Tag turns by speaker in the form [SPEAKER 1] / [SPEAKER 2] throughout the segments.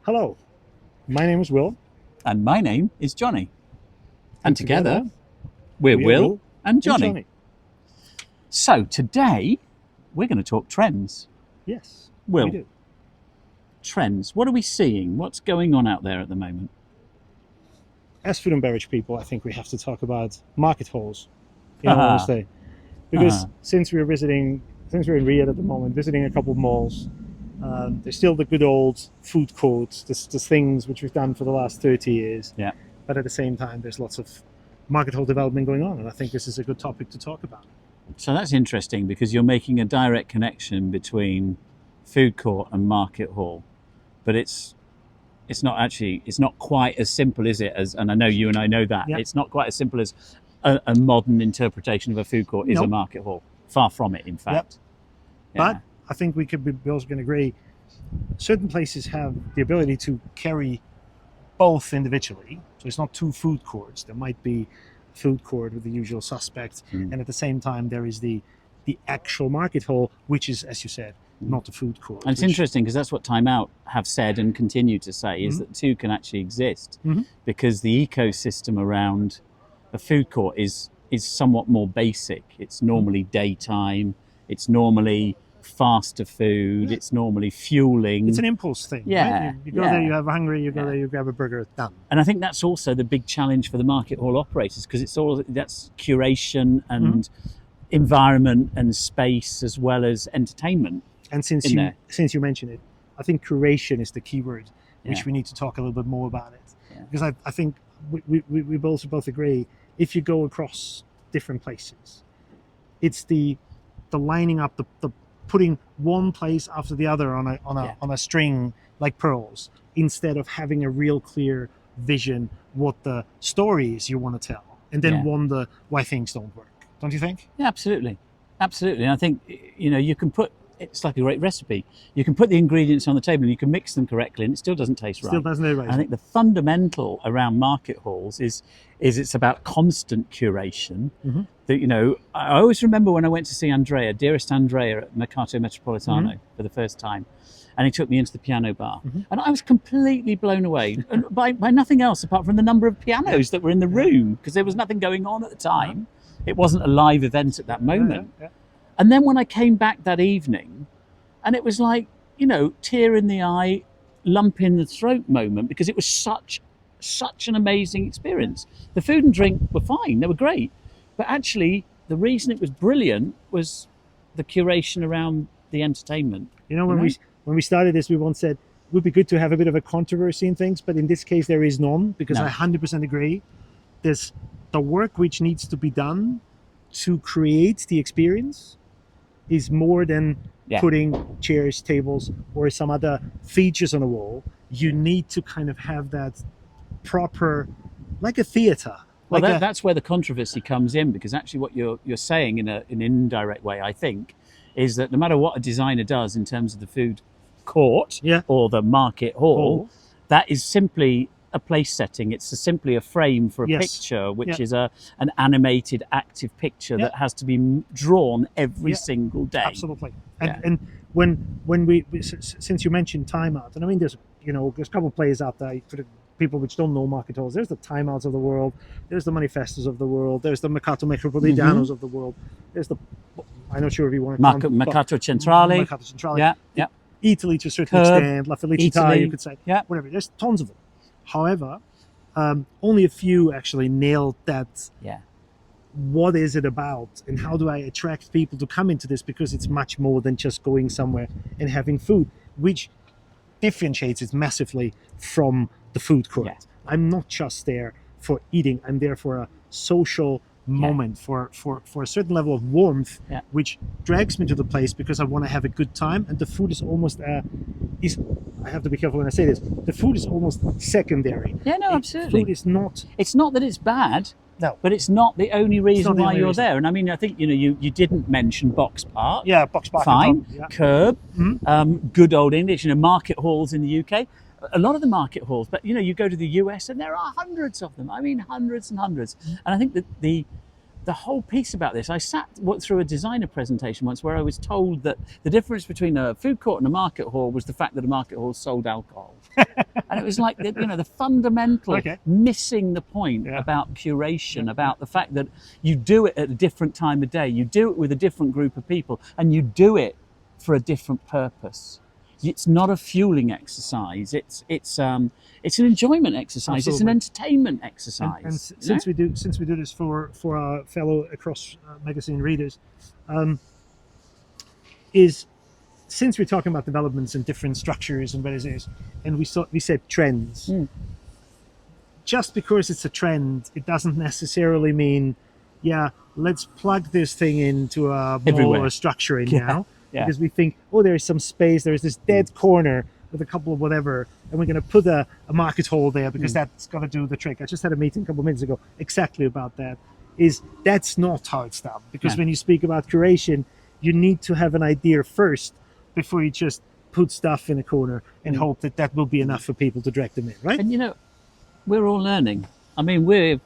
[SPEAKER 1] Hello, my name is Will.
[SPEAKER 2] And my name is Johnny. And together we're Will and Johnny. So today we're going to talk trends.
[SPEAKER 1] Yes,
[SPEAKER 2] Will,
[SPEAKER 1] we do.
[SPEAKER 2] Trends. What are we seeing? What's going on out there at the moment?
[SPEAKER 1] As food and beverage people, I think we have to talk about market halls, in all honesty. Because since we're in Riyadh at the moment, visiting a couple of malls, there's still the good old food courts, the things which we've done for the last 30 years.
[SPEAKER 2] Yeah.
[SPEAKER 1] But at the same time, there's lots of market hall development going on, and I think this is a good topic to talk about.
[SPEAKER 2] So that's interesting because you're making a direct connection between food court and market hall, but it's not quite as simple, is it? And I know you and I know that.
[SPEAKER 1] Yeah.
[SPEAKER 2] It's not quite as simple as a modern interpretation of a food court is a market hall. Far from it, in fact.
[SPEAKER 1] Yep. But I think we also can agree, certain places have the ability to carry both individually. So it's not two food courts. There might be a food court with the usual suspects, and at the same time there is the actual market hall, which is, as you said, not a food court.
[SPEAKER 2] And it's interesting because that's what Time Out have said and continue to say, is that two can actually exist, because the ecosystem around a food court is somewhat more basic. It's normally daytime, it's normally faster food, it's normally fueling.
[SPEAKER 1] It's an impulse thing.
[SPEAKER 2] Yeah.
[SPEAKER 1] Right? You go there, you have hungry, you go there, you grab a burger, done.
[SPEAKER 2] And I think that's also the big challenge for the market hall operators, because that's curation and environment and space as well as entertainment.
[SPEAKER 1] And since you mentioned it, I think curation is the key word, which we need to talk a little bit more about it. Yeah. Because I think we both agree, if you go across different places, it's the lining up, the putting one place after the other on a string like pearls, instead of having a real clear vision what the story is you want to tell, and then wonder why things don't work. Don't you think?
[SPEAKER 2] Yeah, absolutely. And I think, you can put, it's like a great recipe. You can put the ingredients on the table and you can mix them correctly and it still doesn't taste right.
[SPEAKER 1] Still doesn't taste right.
[SPEAKER 2] And I think the fundamental around market halls is it's about constant curation. That, I always remember when I went to see dearest Andrea at Mercato Metropolitano for the first time, and he took me into the piano bar, and I was completely blown away by nothing else apart from the number of pianos that were in the room, because there was nothing going on at the time. It wasn't a live event at that moment. And then when I came back that evening, and it was like, tear in the eye, lump in the throat moment, because it was such an amazing experience. The food and drink were fine, they were great. But actually, the reason it was brilliant was the curation around the entertainment.
[SPEAKER 1] When we started this, we once said, it would be good to have a bit of a controversy in things, but in this case, there is none, because I 100% agree. There's the work which needs to be done to create the experience is more than putting chairs, tables, or some other features on a wall. You need to kind of have that proper, like a theater.
[SPEAKER 2] Well, that's where the controversy comes in, because actually what you're saying in an indirect way, I think, is that no matter what a designer does in terms of the food court or the market hall, that is simply a place setting. It's simply a frame for a picture, which is an animated, active picture that has to be drawn every single day.
[SPEAKER 1] Absolutely. And when we since you mentioned Time Out, and I mean there's a couple of players out there for the people which don't know market halls. There's the Time Outs of the world, there's the Manifestos of the world, there's the Mercato Metropolitanos of the world, there's the, I'm not sure if you want to
[SPEAKER 2] Mercato Centrale. Yeah.
[SPEAKER 1] Italy to a certain extent, La Felicità, you could say. Whatever. There's tons of them. However, only a few actually nailed that. What is it about, and how do I attract people to come into this? Because it's much more than just going somewhere and having food, which differentiates it massively from the food court. I'm not just there for eating. I'm there for a social moment, for a certain level of warmth, which drags me to the place because I want to have a good time. And the food is almost I have to be careful when I say this. The food is almost secondary.
[SPEAKER 2] Yeah, no, absolutely.
[SPEAKER 1] Food is not.
[SPEAKER 2] It's not that it's bad. No, but it's not the only reason why you're there. And I mean, I think you didn't mention Box Park.
[SPEAKER 1] Yeah, Box Park.
[SPEAKER 2] Fine. Curb. Good old English. Market halls in the UK. A lot of the market halls, but you go to the US and there are hundreds of them. I mean, hundreds and hundreds. And I think that the whole piece about this, I sat through a designer presentation once where I was told that the difference between a food court and a market hall was the fact that a market hall sold alcohol. And it was like, the fundamental missing the point about curation, about the fact that you do it at a different time of day, you do it with a different group of people, and you do it for a different purpose. It's not a fueling exercise. It's an enjoyment exercise. Absolutely. It's an entertainment exercise.
[SPEAKER 1] And since we do this for our fellow Across magazine readers, since we're talking about developments and different structures and what it is, and we said trends. Just because it's a trend, it doesn't necessarily mean, let's plug this thing into a mall or structure now. Because we think, there is some space, there is this dead corner with a couple of whatever, and we're going to put a market hall there because that's going to do the trick. I just had a meeting a couple of minutes ago exactly about that. That's not how it's done. Because when you speak about curation, you need to have an idea first before you just put stuff in a corner and hope that will be enough for people to drag them in, right?
[SPEAKER 2] And we're all learning. I mean, we're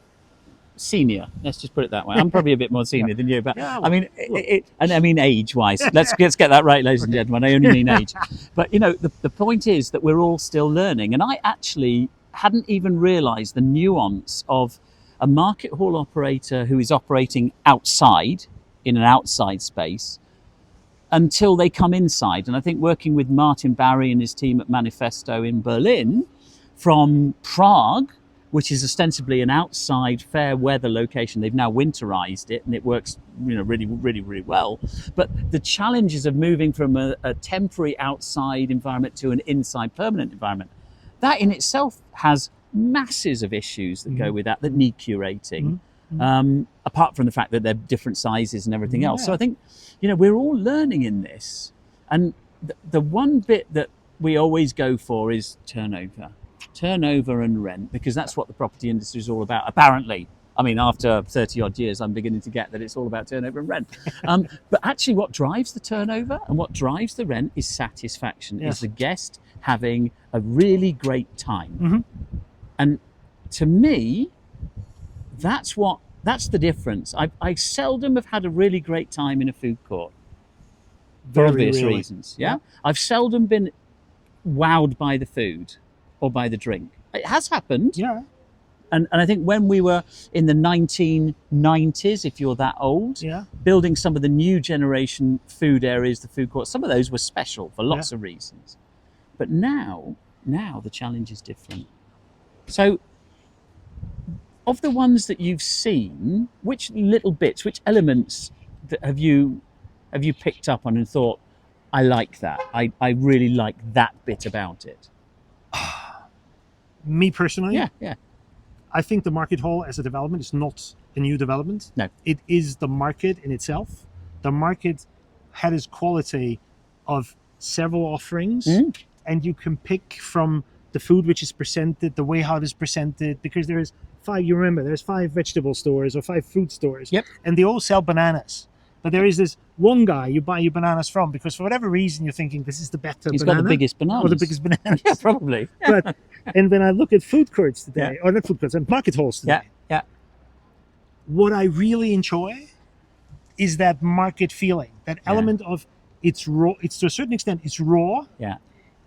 [SPEAKER 2] senior, let's just put it that way. I'm probably a bit more senior than you, but I mean age-wise. Let's get that right, ladies and gentlemen. I only mean age. But the point is that we're all still learning, and I actually hadn't even realised the nuance of a market hall operator who is operating outside in an outside space until they come inside. And I think working with Martin Barry and his team at Manifesto in Berlin, from Prague, which is ostensibly an outside fair weather location. They've now winterized it and it works really, really, really well. But the challenges of moving from a temporary outside environment to an inside permanent environment, that in itself has masses of issues that go with that need curating, apart from the fact that they're different sizes and everything else. So I think, we're all learning in this. And the one bit that we always go for is turnover and rent, because that's what the property industry is all about, apparently. I mean, after 30 odd years, I'm beginning to get that it's all about turnover and rent. But actually what drives the turnover and what drives the rent is satisfaction, is the guest having a really great time. And to me, that's the difference. I seldom have had a really great time in a food court for obvious reasons. I've seldom been wowed by the food or by the drink. It has happened. And I think when we were in the 1990s, if you're that old, building some of the new generation food areas, the food courts, some of those were special for lots of reasons. But now the challenge is different. So of the ones that you've seen, which little bits, which elements have you picked up on and thought, I like that. I really like that bit about it?
[SPEAKER 1] Me personally?
[SPEAKER 2] Yeah.
[SPEAKER 1] I think the market hall as a development is not a new development.
[SPEAKER 2] No.
[SPEAKER 1] It is the market in itself. The market had its quality of several offerings, and you can pick from the food which is presented, the way how it is presented, because there's 5 vegetable stores or 5 fruit stores, and they all sell bananas. But there is this one guy you buy your bananas from because for whatever reason you're thinking this is the better
[SPEAKER 2] He's
[SPEAKER 1] banana.
[SPEAKER 2] Got the biggest bananas.
[SPEAKER 1] Or the biggest bananas.
[SPEAKER 2] Yeah, probably.
[SPEAKER 1] And when I look at food courts today, or not food courts, and market halls today, what I really enjoy is that market feeling, that element of it's raw. It's to a certain extent, it's raw.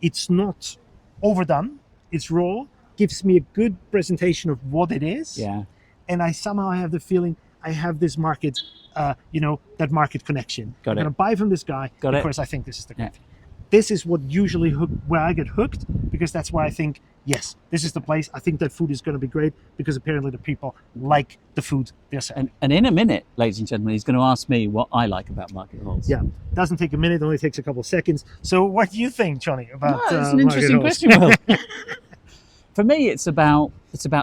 [SPEAKER 1] It's not overdone. It's raw. Gives me a good presentation of what it is. And I somehow have the feeling I have this market, that market connection. I'm going to buy from this guy because I think this is the good thing. This is what usually where I get hooked, because that's where I think, yes, this is the place. I think that food is going to be great because apparently the people like the food they're selling.
[SPEAKER 2] And in a minute, ladies and gentlemen, he's going to ask me what I like about market halls.
[SPEAKER 1] Doesn't take a minute, only takes a couple of seconds. So what do you think, Johnny, about
[SPEAKER 2] it's an interesting question, Will. For me, it's about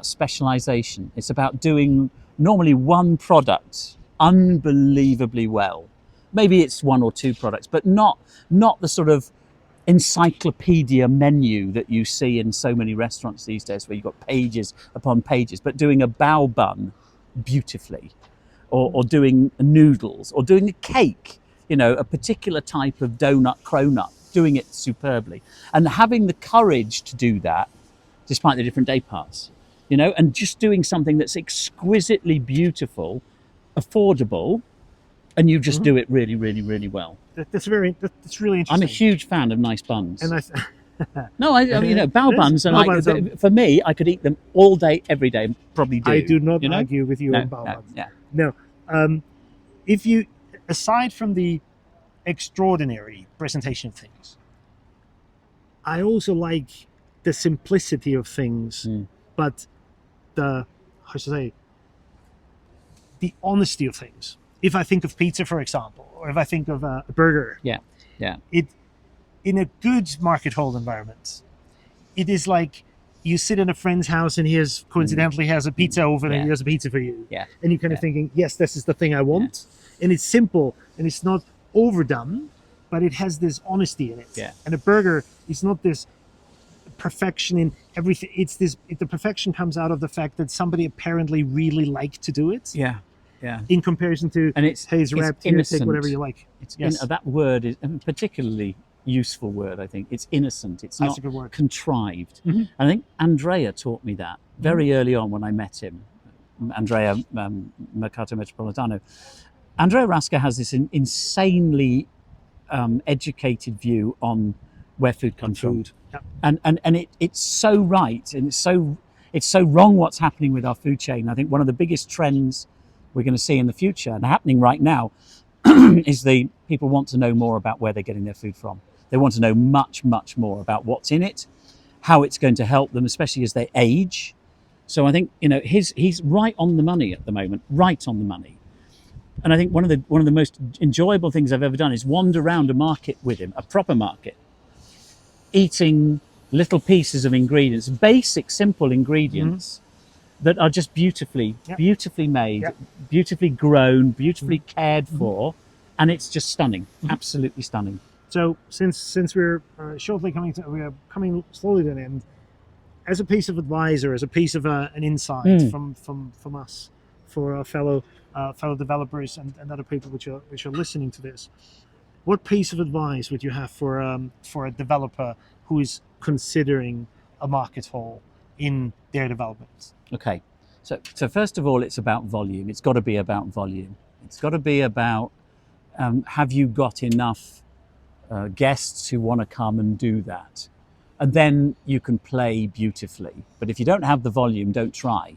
[SPEAKER 2] specialization. It's about doing normally one product unbelievably well. Maybe it's 1 or 2 products, but not the sort of encyclopedia menu that you see in so many restaurants these days, where you've got pages upon pages, but doing a bao bun beautifully, or doing noodles, or doing a cake, a particular type of donut, cronut, doing it superbly, and having the courage to do that despite the different day parts, and just doing something that's exquisitely beautiful affordable, and you just do it really, really, really well.
[SPEAKER 1] That's really interesting.
[SPEAKER 2] I'm a huge fan of nice buns.
[SPEAKER 1] And
[SPEAKER 2] no, I mean, bao buns, and for me, I could eat them all day, every day, probably do.
[SPEAKER 1] I do not argue with you on bao buns.
[SPEAKER 2] Yeah.
[SPEAKER 1] No. If you, aside from the extraordinary presentation of things, I also like the simplicity of things, but the honesty of things. If I think of pizza, for example, or if I think of a burger, in a good market hall environment, it is like you sit in a friend's house and he coincidentally has a pizza oven and he has a pizza for you.
[SPEAKER 2] Yeah.
[SPEAKER 1] And you're kind of thinking, yes, this is the thing I want. Yeah. And it's simple and it's not overdone, but it has this honesty in it.
[SPEAKER 2] Yeah.
[SPEAKER 1] And a burger is not this perfection in everything. The perfection comes out of the fact that somebody apparently really liked to do it.
[SPEAKER 2] Yeah. Yeah.
[SPEAKER 1] In comparison to,
[SPEAKER 2] and it's
[SPEAKER 1] wrapped here, take whatever you like.
[SPEAKER 2] That word is a particularly useful word, I think. It's innocent. It's not contrived. And I think Andrea taught me that very early on when I met him. Andrea, Mercato Metropolitano. Andrea Rasca has this insanely educated view on where food comes from. Yep. And it's so right, and it's so wrong what's happening with our food chain. I think one of the biggest trends we're going to see in the future, and happening right now, is people want to know more about where they're getting their food from. They want to know much, much more about what's in it, how it's going to help them, especially as they age. So I think, he's right on the money at the moment, right on the money. And I think one of the most enjoyable things I've ever done is wander around a market with him, a proper market, eating little pieces of ingredients, basic, simple ingredients that are just beautifully made, beautifully grown, beautifully cared for, and it's just stunning, absolutely stunning.
[SPEAKER 1] So since we're shortly we are coming slowly to an end, as a piece of advice or as a piece of an insight from us for our fellow developers and other people which are listening to this, what piece of advice would you have for a developer who is considering a market hall in their development?
[SPEAKER 2] Okay, so first of all, it's about volume. It's got to be about volume. It's got to be about have you got enough guests who want to come and do that, and then you can play beautifully. But if you don't have the volume, don't try.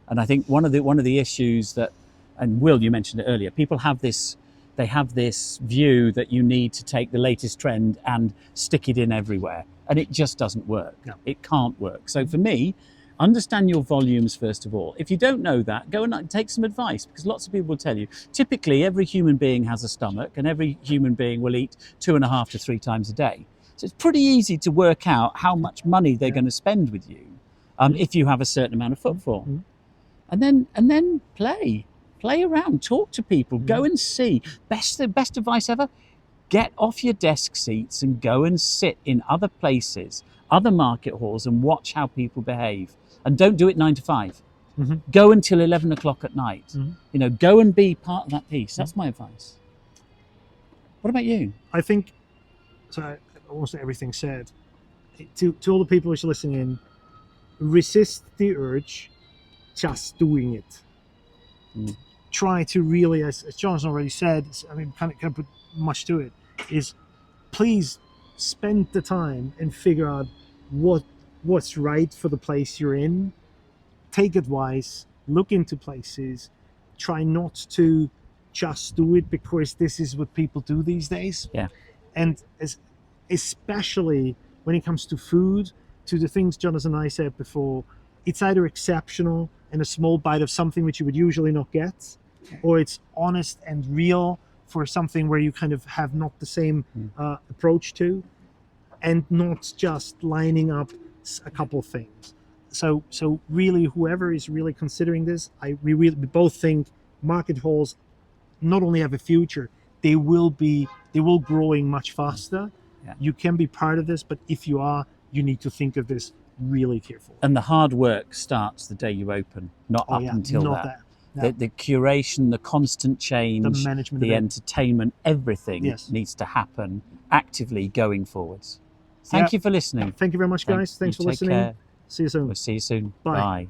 [SPEAKER 2] And I think one of the issues that, and Will, you mentioned it earlier, people have this. They have this view that you need to take the latest trend and stick it in everywhere, and it just doesn't work. No. It can't work. So for me, understand your volumes first of all. If you don't know that, go and take some advice, because lots of people will tell you, typically every human being has a stomach and every human being will eat 2.5 to 3 times a day. So it's pretty easy to work out how much money they're going to spend with you if you have a certain amount of footfall. And then play around, talk to people, go and see. The best advice ever, get off your desk seats and go and sit in other places, other market halls, and watch how people behave. And don't do it 9 to 5. Go until 11 o'clock at night. Go and be part of that piece. That's my advice. What about you?
[SPEAKER 1] I think, so almost everything said, to all the people who's listening in, resist the urge, just doing it. Try to really, as Jonathan already said, I mean, can't put much to it, is please spend the time and figure out what's right for the place you're in. Take advice, look into places, try not to just do it because this is what people do these days.
[SPEAKER 2] Yeah.
[SPEAKER 1] And especially when it comes to food, to the things Jonathan and I said before, it's either exceptional and a small bite of something which you would usually not get, or it's honest and real for something where you kind of have not the same approach to, and not just lining up a couple of things. So really, whoever is really considering this, we both think market halls not only have a future, they will growing much faster. Yeah. You can be part of this, but if you are, you need to think of this really carefully.
[SPEAKER 2] And the hard work starts the day you open, not until that. No. The curation, the constant change,
[SPEAKER 1] the management,
[SPEAKER 2] the entertainment, everything needs to happen actively going forwards. Thank you for listening.
[SPEAKER 1] Thank you very much, guys. Thanks for listening.
[SPEAKER 2] Care.
[SPEAKER 1] See you soon.
[SPEAKER 2] We'll see you soon. Bye.